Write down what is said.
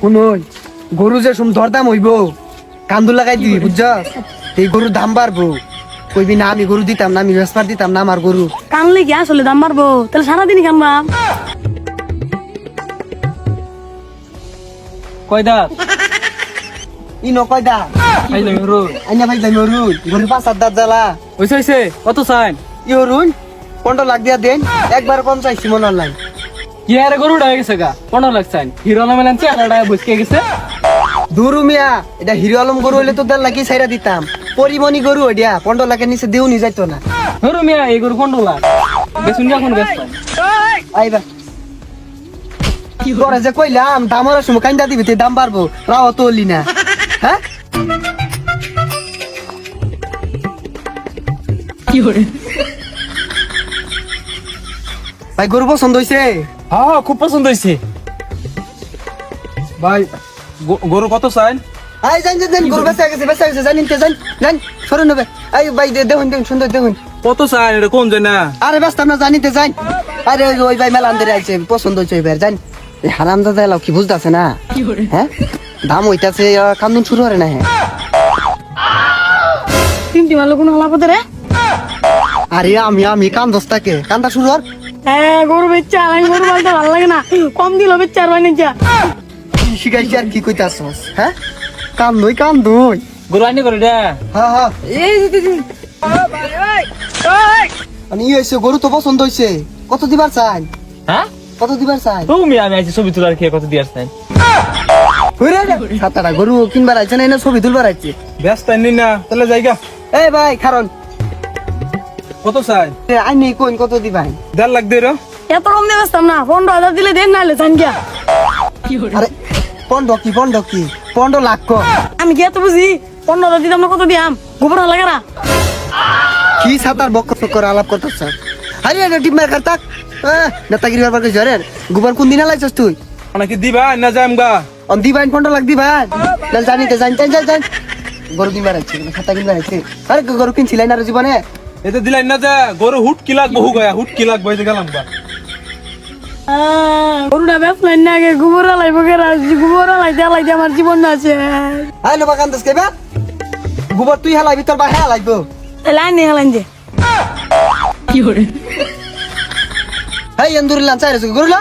শুনই গরু যে সুম দরদাম হইব কান্দু লাগাই দিবি বুঝছ এই গরুর দাম বাড়বো কইবি না আমি গরু দিতাম না আমি বেসপার দিতাম না আমার গরু কানলে কি আসলে দাম বাড়বো তাহলে সারাদিনই কানবাম। কয় দাঁত ই নকয় দা আইলে রো আইনা ভাই যাই মরু গরু 5-7 দাঁত জ্বালা হইছে কত চাই ই হরুন 15 লাখ দিয়া দেন একবার কম চাইছি মনে অনলাইন কি আরে গরু ডাই গেছে গা 15 লাখ চাই হিরো নামে লানছে আড়াটা বসকে গেছে দুরু মিয়া এটা হিরো আলম গরু হইলে তো 1.5 লাখ ছাইরা দিতাম পরিমণি গরু ওইটা 15 লাখের নিচে দেউনি যাইতো না ধরো মিয়া এই গরু 15 লাখ বেশুন যখন ব্যস্ত আইবা কি করে যে কইলাম দামের সময় কাইন্দা দিবি তে দাম বাড়বো রাও তো হলি না হ্যাঁ ভাই গরু পছন্দ হইছে হ্যাঁ খুব পছন্দ হইছে ভাই গরু কত চাই আই জান গরু বেচা গেছে জানিন তে জান সরুন হবে আই ভাই দেখুন সুন্দর দেখুন কত চাই এটা কোন যায় না আরে ব্যস্ত না জানিতে যাই আরে ওই ভাই মেলা আন্দরে আইছে পছন্দ হইছে এবার জান এই হারাম দাদা এলাও কি বুঝতাছে না হ্যাঁ দাম হইতাছে কান্দুন শুরু হরে না হ্যাঁ তিনটি মালো কোনো হলাপতে রে আরে আমি কান্দস্তাকে কান্দা শুরু হর হ্যাঁ গরু বেচা আমি গরু বলতে ভালো লাগে না কম দিল বেচা আর বাইনে যা শিখাইছি আর কি কইতাছস হ্যাঁ কান্দই গরু আইনি করে দে হ্যাঁ এই দিদি মানে ই হইছে গরু তো পছন্দ হইছে কত দিবার চাই হ্যাঁ কত দিবার চাই তুমি আমি আইছি ছবি তোলার খেয়ে কত দিয়ার চাই কইরা সাতটা গরু কিনবার আইছে না ছবি তুলবার আইছে ব্যস্ত নি না তাহলে যাইগা এই ভাই কারণ কত চাই আইনি কোন কত দিবাই 1.5 লাখ দে রে এত কম দিয়ে বেচতাম না 15,000 দিলে দেন নাহলে জান গিয়া আরে পন্ড কি 15 লাখ কো আমি কি এত বুঝি 15,000 দিতাম না কত দিয়াম গোবর লাগে না কি সাতার বক্ক করে আলাপ করতেছ আরে এটা টিমার করতাক নেতাগিরি ব্যাপার কই জরে গোবর কোন দিন লাইছস তুই নাকি দিবা না যাম গা অন দিবাইন 15 লাখ দিবাই লাল জানিতে জান গরু দিবার আছে খাতা কিনবার আছে আরে গরু কিনছিলাই না জীবনে এতে দিলাই না যা গরু হুট কি লাগ বহু গয়া হুট কি লাগ বইতে গেলাম গা গরুটা বেচলেন না আগে গোবর লাইব গেরা গোবর লাইতে আমার জীবন আছে আই লোবা কান্দস কেবা গোবর তুই হালাইবি তোর ভাই হালাইবো তাহলে আইনে হেলেন যে হেই এন্দুর লাঞ্চাইরে গরুলা